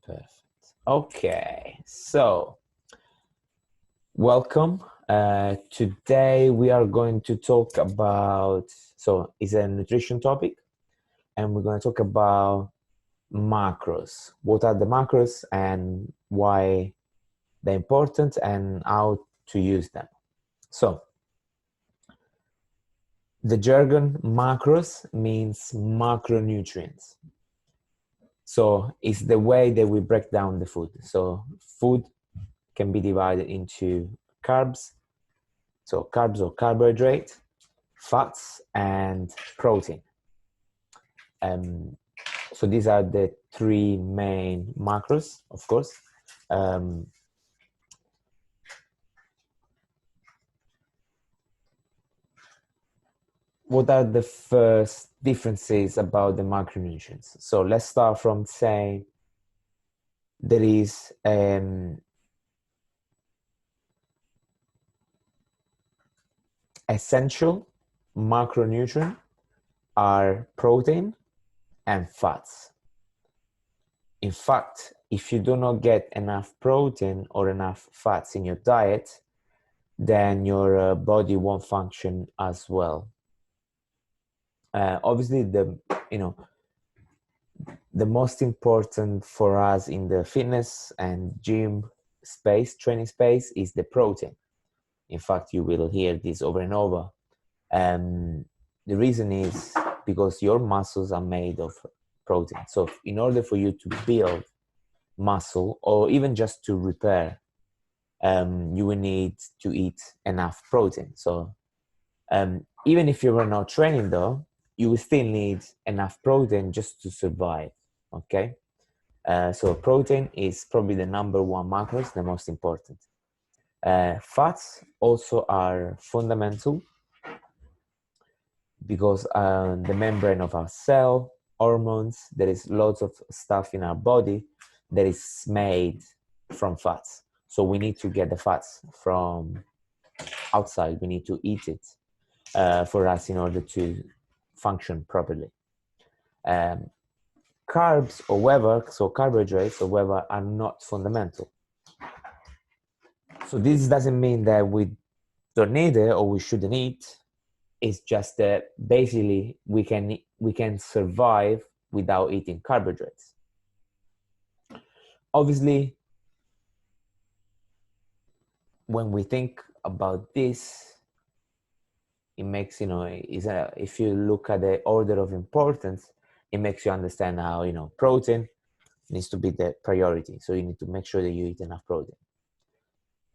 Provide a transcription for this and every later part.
Perfect. Okay, so welcome. Today we are going to talk about, it's a nutrition topic, and we're going to talk about macros. What are the macros and why they're important and how to use them. So, the jargon macros means macronutrients. So it's the way that we break down the food. So food can be divided into carbs, so carbs or carbohydrate, fats, and protein. So these are the three main macros, of course. What are the first differences about the macronutrients? So let's start from saying there is essential macronutrient are protein and fats. In fact, if you do not get enough protein or enough fats in your diet, then your body won't function as well. Obviously, the most important for us in the fitness and gym space, training space, is the protein. In fact, you will hear this over and over. The reason is because your muscles are made of protein. So in order for you to build muscle or even just to repair, you will need to eat enough protein. So even if you are not training though, you will still need enough protein just to survive. Okay, so protein is probably the number one macros, the most important. Fats also are fundamental because the membrane of our cell, hormones, there is lots of stuff in our body that is made from fats. So we need to get the fats from outside. We need to eat it for us in order to function properly. Carbs, however, so carbohydrates, however, are not fundamental. So this doesn't mean that we don't need it or we shouldn't eat. It's just that basically we can survive without eating carbohydrates. Obviously, when we think about this, it makes, if you look at the order of importance, it makes you understand how, protein needs to be the priority. So you need to make sure that you eat enough protein.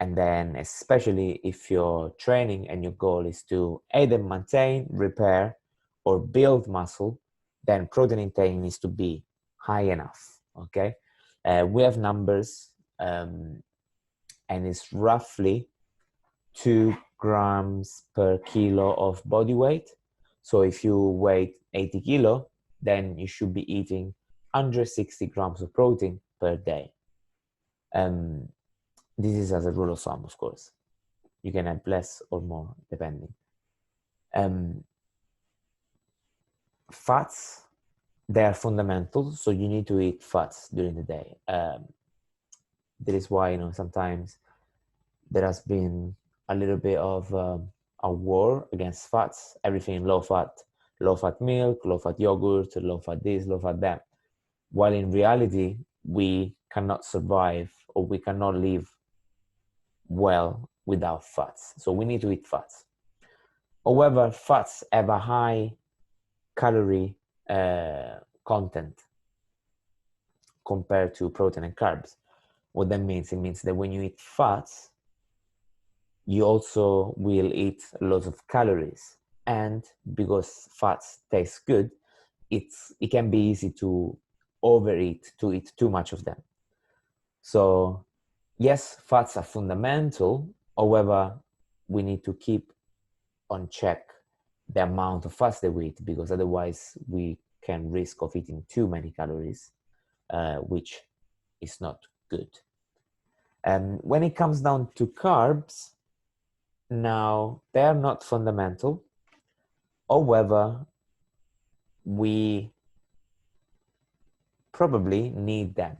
And then especially if you're training and your goal is to either maintain, repair, or build muscle, then protein intake needs to be high enough, okay? We have numbers, and it's roughly 2 grams per kilo of body weight. So if you weigh 80 kilo, then you should be eating 160 grams of protein per day. This is as a rule of thumb, of course. You can add less or more, depending. Fats, they are fundamental, so you need to eat fats during the day. That is why, sometimes there has been a little bit of a war against fats, everything low fat milk, low fat yogurt, low fat this, low fat that. While in reality, we cannot survive or we cannot live well without fats. So we need to eat fats. However, fats have a high calorie content compared to protein and carbs. What that means, it means that when you eat fats, you also will eat lots of calories. And because fats taste good, it can be easy to overeat, to eat too much of them. So yes, fats are fundamental. However, we need to keep on check the amount of fats that we eat, because otherwise we can risk of eating too many calories, which is not good. And when it comes down to carbs, now they are not fundamental. However, we probably need them.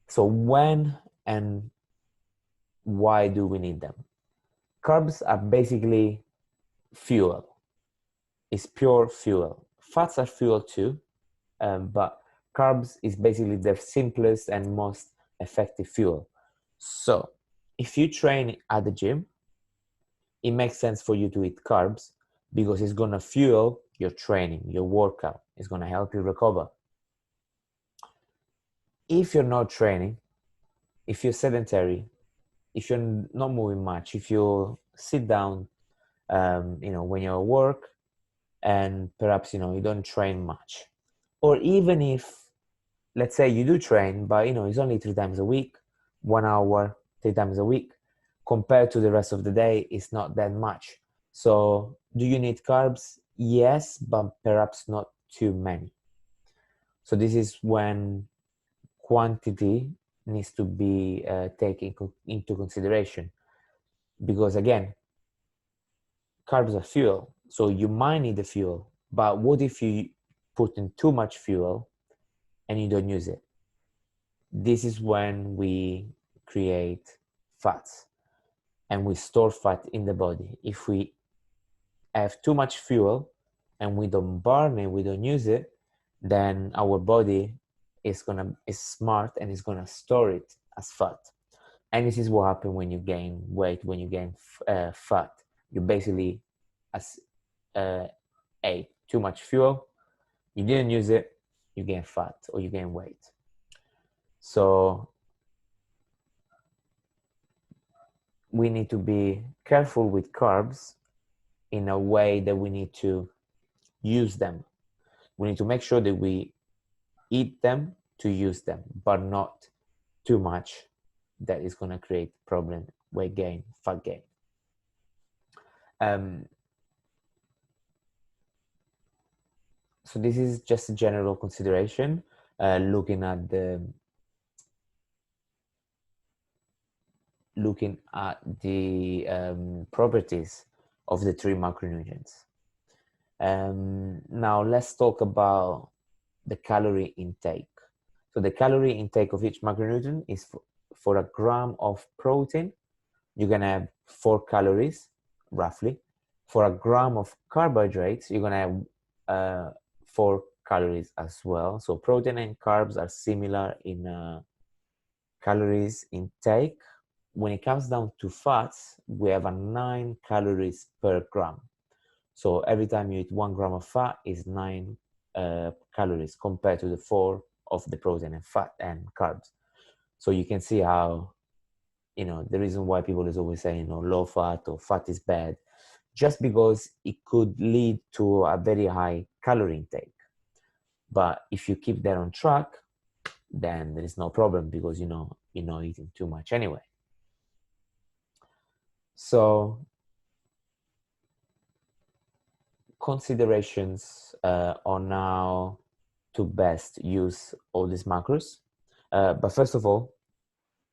So when and why do we need them? Carbs are basically fuel. It's pure fuel. Fats are fuel too, but carbs is basically the simplest and most effective fuel. So if you train at the gym, it makes sense for you to eat carbs because it's going to fuel your training, your workout. It's going to help you recover. If you're not training, if you're sedentary, if you're not moving much, if you sit down, when you're at work, and perhaps you don't train much, or even if, let's say, you do train, but it's only 3 times a week, 1 hour, 3 times a week, compared to the rest of the day, it's not that much. So do you need carbs? Yes, but perhaps not too many. So this is when quantity needs to be taken into consideration, because again, carbs are fuel, so you might need the fuel, but what if you put in too much fuel and you don't use it? This is when we create fats and we store fat in the body. If we have too much fuel and we don't burn it, we don't use it, then our body is smart and is gonna store it as fat. And this is what happens when you gain weight, when you gain fat. You basically as ate too much fuel, you didn't use it, you gain fat or you gain weight. So we need to be careful with carbs in a way that we need to use them. We need to make sure that we eat them to use them, but not too much that is going to create problem, weight gain, fat gain. So this is just a general consideration, looking at the properties of the 3 macronutrients. Now let's talk about the calorie intake. So the calorie intake of each macronutrient is for a gram of protein, you're gonna have 4 calories, roughly. For a gram of carbohydrates, you're gonna have 4 calories as well. So protein and carbs are similar in calories intake. When it comes down to fats, we have a 9 calories per gram. So every time you eat 1 gram of fat is 9 calories compared to the 4 of the protein and fat and carbs. So you can see how, the reason why people is always saying, low fat or fat is bad, just because it could lead to a very high calorie intake. But if you keep that on track, then there is no problem because you're not eating too much anyway. So considerations on how to best use all these macros. But first of all,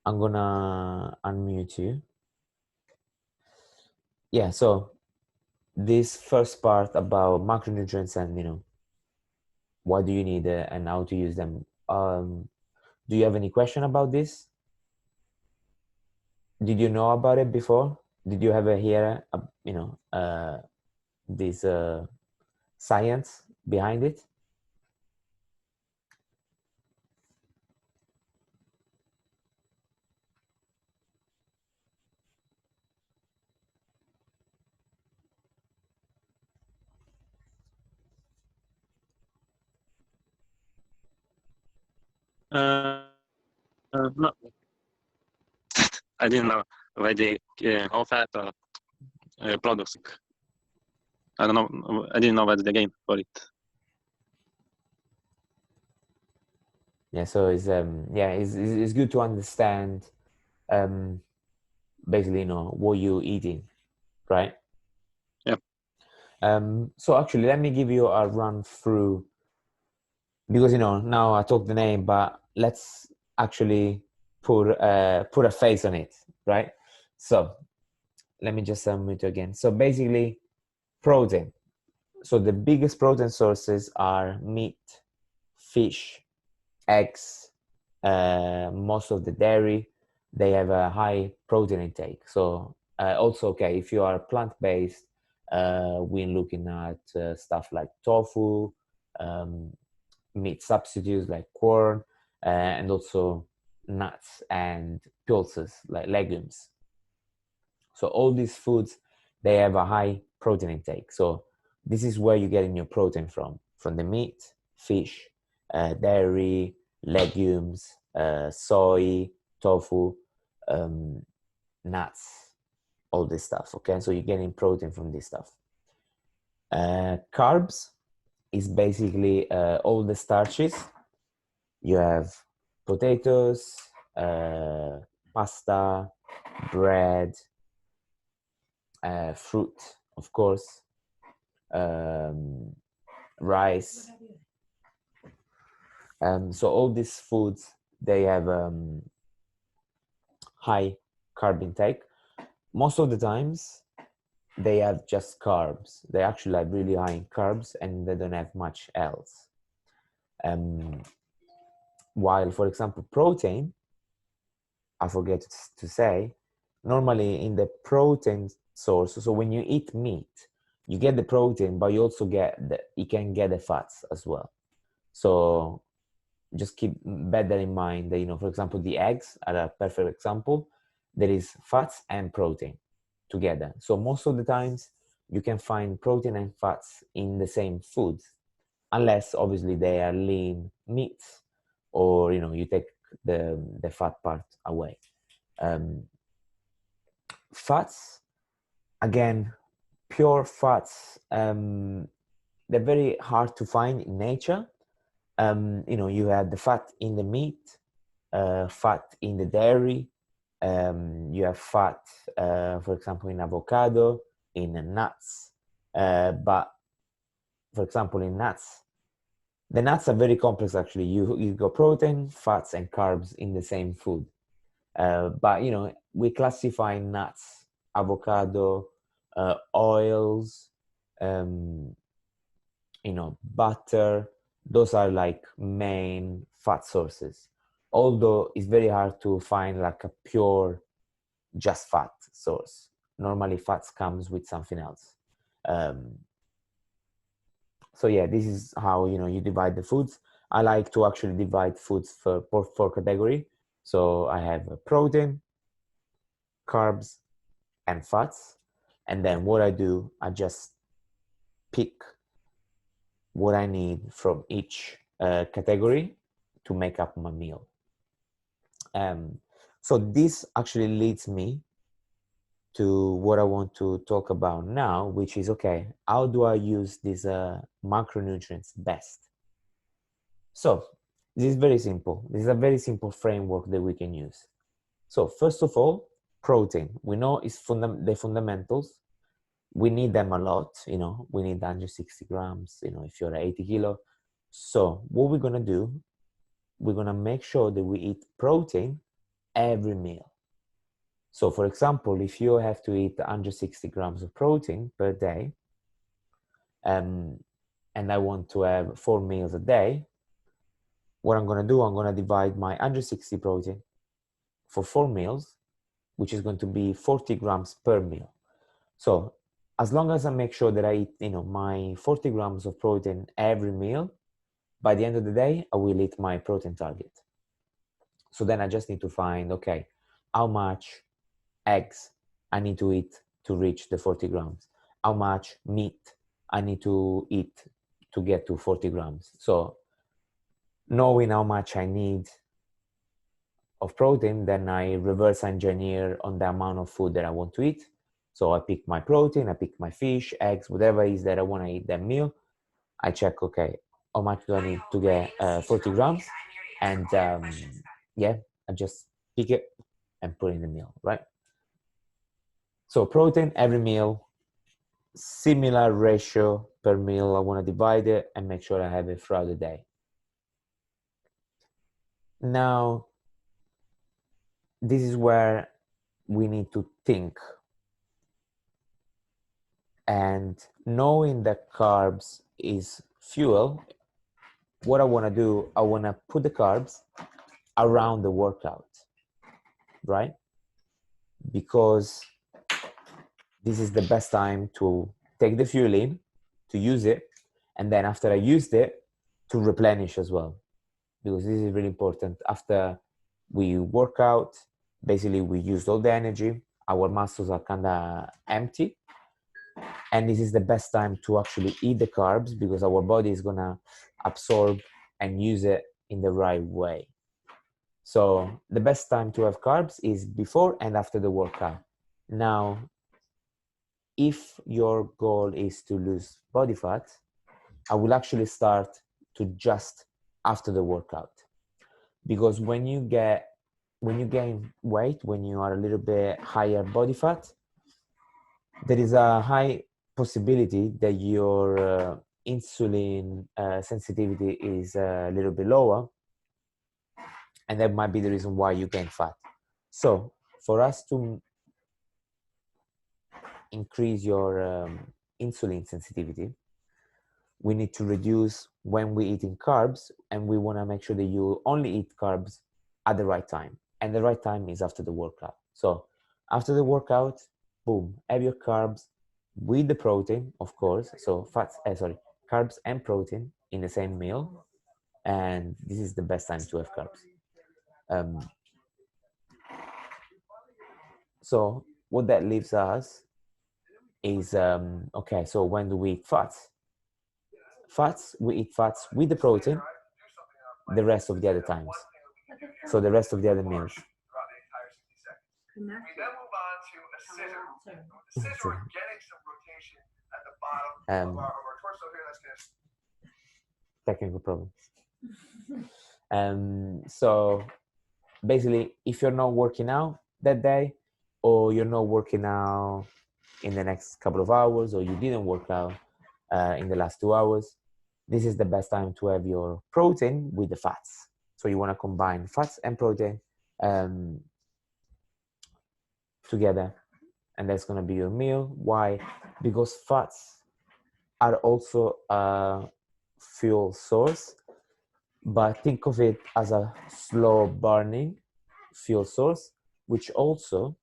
I'm gonna unmute you. Yeah, so this first part about macronutrients and why do you need it and how to use them. Do you have any question about this? Did you know about it before? Did you ever hear this science behind it? No, I didn't know why they all fat products. I don't know. I didn't know what's the game for it. Yeah, so it's good to understand basically what you're eating, right? Yeah. So actually, let me give you a run through, because now I talk the name, but let's actually put a face on it, right? So let me just unmute you again. So basically, protein. So the biggest protein sources are meat, fish, eggs, most of the dairy, they have a high protein intake. So also, okay, if you are plant-based, we're looking at stuff like tofu, meat substitutes like corn, and also nuts and pulses like legumes. So all these foods, they have a high protein intake. So this is where you're getting your protein from the meat, fish, dairy, legumes, soy, tofu, nuts, all this stuff. Okay, so you're getting protein from this stuff. Carbs is basically all the starches. You have potatoes, pasta, bread, fruit, of course, rice. So all these foods, they have high carb intake. Most of the times, they have just carbs. They actually are really high in carbs, and they don't have much else. While, for example, protein, I forget to say, normally in the protein source, so when you eat meat, you get the protein, but you also you can get the fats as well. So just bear that in mind that, for example, the eggs are a perfect example. There is fats and protein together. So most of the times you can find protein and fats in the same foods, unless obviously they are lean meats, or you take the fat part away. Fats, again, pure fats, they're very hard to find in nature. You have the fat in the meat, fat in the dairy, you have fat, for example, in avocado, in nuts. But for example, in nuts, the nuts are very complex actually. You got protein, fats, and carbs in the same food. But we classify nuts, avocado, oils, butter. Those are like main fat sources. Although it's very hard to find like a pure just fat source. Normally fats comes with something else. So yeah, this is how you divide the foods. I like to actually divide foods for category. So I have protein, carbs, and fats. And then what I do, I just pick what I need from each category to make up my meal. So this actually leads me to what I want to talk about now, which is, okay, how do I use these macronutrients best? So this is very simple. This is a very simple framework that we can use. So first of all, protein. We know it's the fundamentals. We need them a lot. We need 160 grams, if you're 80 kilo. So what we're going to do, we're going to make sure that we eat protein every meal. So for example, if you have to eat 160 grams of protein per day, and I want to have 4 meals a day, what I'm going to do, I'm going to divide my 160 protein for 4 meals, which is going to be 40 grams per meal. So as long as I make sure that I eat, my 40 grams of protein every meal, by the end of the day, I will hit my protein target. So then I just need to find, okay, how much eggs I need to eat to reach the 40 grams? How much meat I need to eat to get to 40 grams? So knowing how much I need of protein, then I reverse engineer on the amount of food that I want to eat. So I pick my protein, I pick my fish, eggs, whatever it is that I want to eat that meal. I check, okay, how much do I need to get 40 grams? And yeah, I just pick it and put in the meal, right? So protein every meal, similar ratio per meal. I want to divide it and make sure I have it throughout the day. Now, this is where we need to think. And knowing that carbs is fuel, what I want to do, I want to put the carbs around the workout, right? Because this is the best time to take the fuel in, to use it, and then after I used it, to replenish as well, because this is really important. After we work out, basically we used all the energy, our muscles are kind of empty, and this is the best time to actually eat the carbs, because our body is going to absorb and use it in the right way. So the best time to have carbs is before and after the workout. Now, if your goal is to lose body fat, I will actually start to just after the workout, because when you gain weight, when you are a little bit higher body fat, there is a high possibility that your insulin sensitivity is a little bit lower, and that might be the reason why you gain fat. So for us to increase your insulin sensitivity, we need to reduce when we're eating carbs, and we want to make sure that you only eat carbs at the right time, and the right time is after the workout. So after the workout, boom, have your carbs with the protein, of course. So carbs and protein in the same meal, and this is the best time to have carbs. So what that leaves us is okay, so when do we eat fats? We eat fats with the protein the rest of the other times. So the rest of the other meals. Technical problems. So basically, if you're not working out that day, or you're not working out in the next couple of hours, or you didn't work out in the last 2 hours, this is the best time to have your protein with the fats. So you want to combine fats and protein together, and that's going to be your meal. Why? Because fats are also a fuel source, but think of it as a slow burning fuel source, which also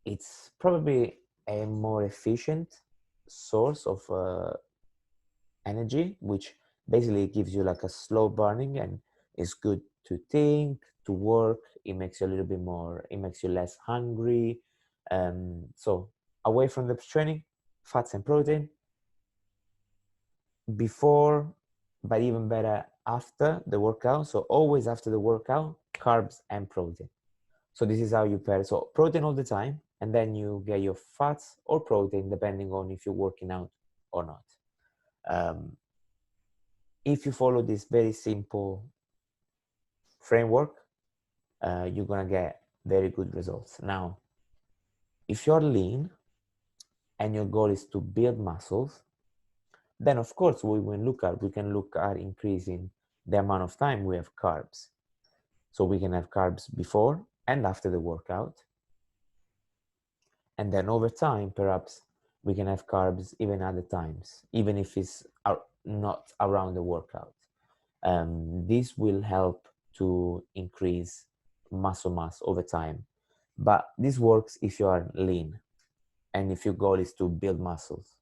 it's probably a more efficient source of energy, which basically gives you like a slow burning, and it's good to think, to work. It makes you a little bit more, it makes you less hungry. So away from the training, fats and protein before, but even better after the workout. So always after the workout, carbs and protein. So this is how you pair. So protein all the time, and then you get your fats or protein depending on if you're working out or not. If you follow this very simple framework, you're gonna get very good results. Now, if you're lean and your goal is to build muscles, then of course we can look at increasing the amount of time we have carbs. So we can have carbs before and after the workout. And then over time, perhaps we can have carbs even other times, even if it's not around the workout. This will help to increase muscle mass over time. But this works if you are lean and if your goal is to build muscles.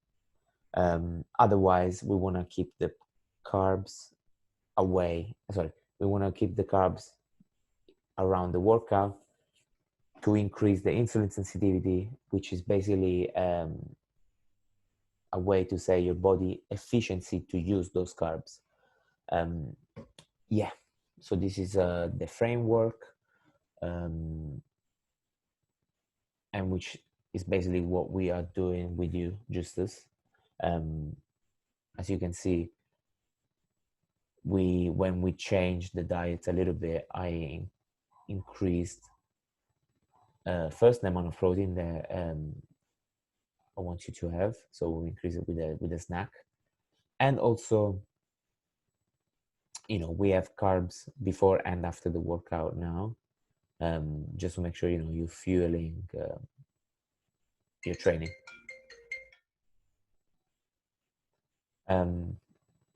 Otherwise, we want to keep the carbs away. We want to keep the carbs around the workout to increase the insulin sensitivity, which is basically a way to say your body efficiency to use those carbs. Yeah, so this is the framework, and which is basically what we are doing with you, Justus. As you can see, when we changed the diet a little bit, I increased first the amount of protein that I want you to have. So we increase it with a snack, and also, we have carbs before and after the workout now, just to make sure you're fueling your training.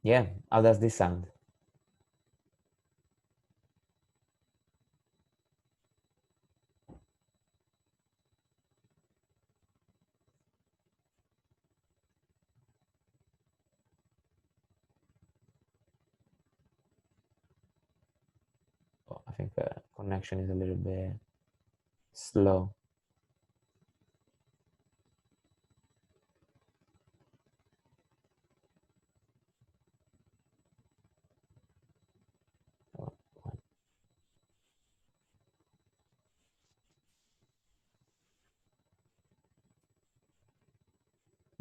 Yeah, how does this sound? think connection is a little bit slow.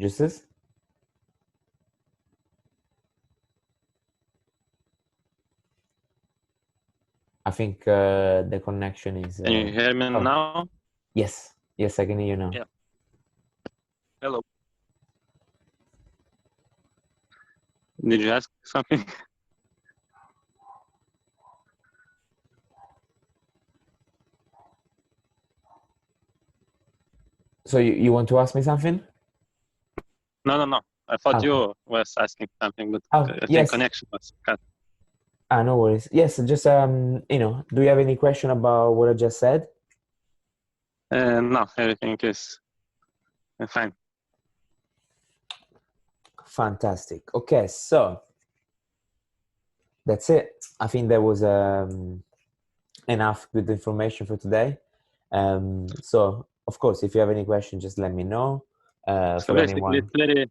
Juices? I think the connection is. Can you hear me oh. now? Yes, I can hear you now. Yeah. Hello. Did you ask something? So you want to ask me something? No. I thought Okay. you was asking something, but Oh, I think yes. connection was cut. No worries. Yes, just do you have any question about what I just said? No, everything is fine. Fantastic. Okay, so that's it. I think that was enough good information for today. So of course, if you have any questions, just let me know. So For basically, anyone, it's very,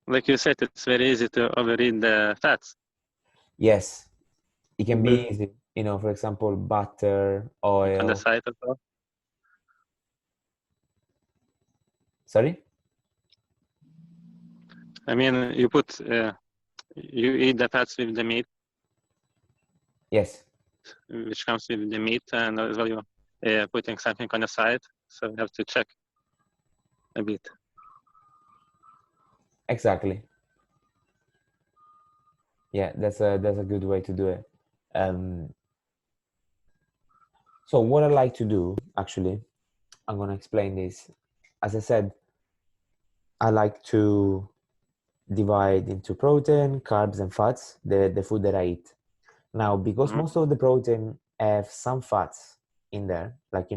like you said, it's very easy to overeat the fats. yes, it can be Mhm. easy. For example, butter, On the oil. side as well. Sorry? I mean, you eat the fats with the meat, Yes, which comes with the meat, and as well you're putting something on the side. So you have to check a bit. exactly. Yeah, that's a good way to do it. So what I like to do, actually, I'm gonna explain this. As I said, I like to divide into protein, carbs, and fats, the food that I eat. Now, because Mhm. most of the protein have some fats in there, like,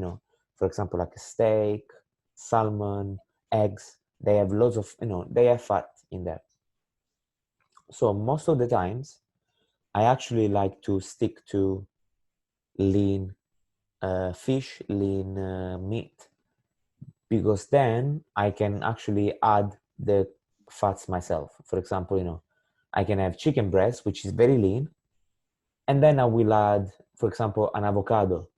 for example, like a steak, salmon, eggs, they have lots of, they have fat in there. So most of the times, I actually like to stick to lean fish, lean meat, because then I can actually add the fats myself. For example, I can have chicken breast, which is very lean, and then I will add, for example, an avocado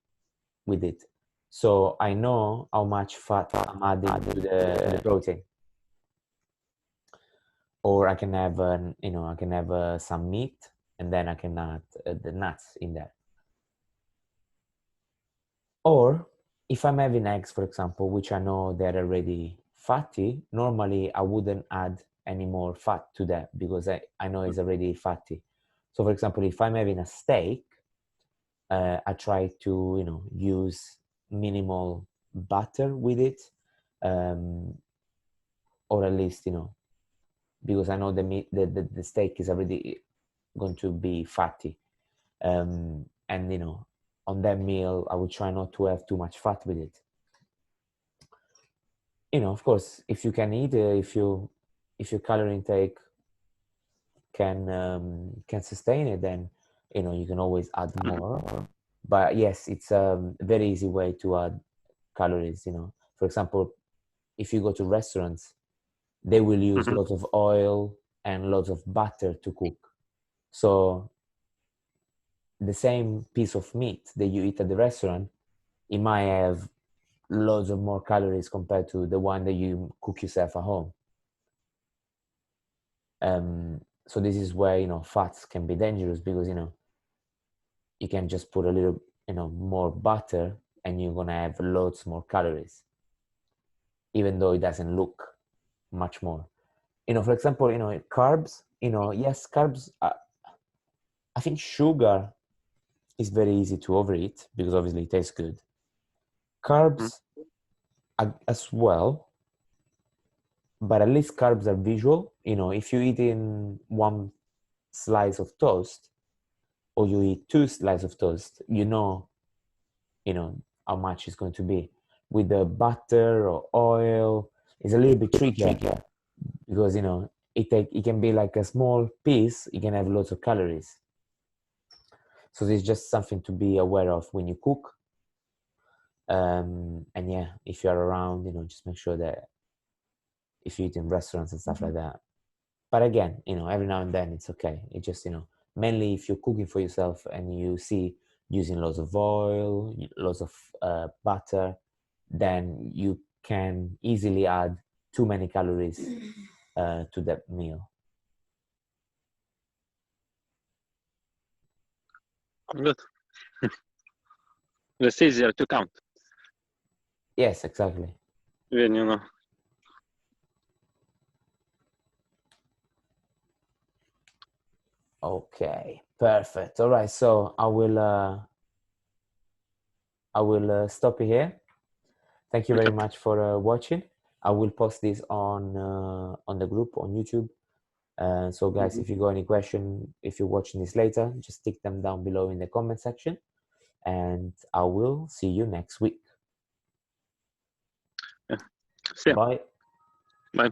with it. So I know how much fat I'm adding to the protein. Or I can have, some meat, and then I can add the nuts in there. Or if I'm having eggs, for example, which I know they're already fatty, normally I wouldn't add any more fat to that because I know it's already fatty. So for example, if I'm having a steak, I try to, use minimal butter with it, or at least, because I know the meat, the steak is already going to be fatty. And, on that meal, I would try not to have too much fat with it. Of course, if you can eat, if your calorie intake can sustain it, then you can always add more. But yes, it's a very easy way to add calories. For example, if you go to restaurants, they will use Mhm. lots of oil and lots of butter to cook. So the same piece of meat that you eat at the restaurant, it might have loads of more calories compared to the one that you cook yourself at home. So this is where fats can be dangerous, because you can just put a little more butter and you're gonna have loads more calories, even though it doesn't look much more. For example, carbs. Yes, carbs. I think sugar is very easy to overeat because obviously it tastes good. Mhm. Carbs as well, but at least carbs are visual. If you eat in one slice of toast, or you eat two slices of toast, you know how much it's going to be. With the butter or oil, it's a little bit trickier, because it can be like a small piece, it can have lots of calories. So it's just something to be aware of when you cook. And yeah, if you're around, just make sure that if you eat in restaurants and stuff like that. But again, every now and then it's okay. It just, mainly if you're cooking for yourself and you see using lots of oil, lots of butter, then you can easily add too many calories to that meal. Good. It's easier to count. Yes, exactly. When Okay, perfect. All right, so I will stop here. Thank you very much for watching. I will post this on the group on YouTube. So guys, if you got any question, if you're watching this later, just stick them down below in the comment section, and I will see you next week. See ya. Bye. Bye.